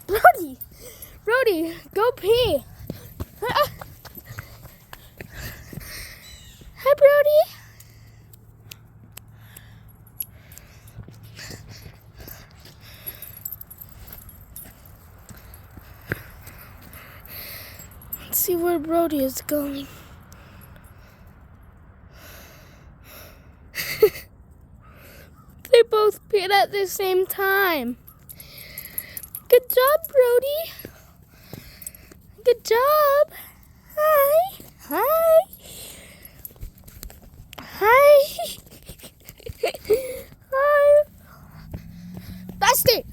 Brody! Brody, go pee! Hi, Brody! Let's see where Brody is going. They both peed at the same time. Good job, Brody. Good job. Hi. Hi. Hi. Hi. Basti.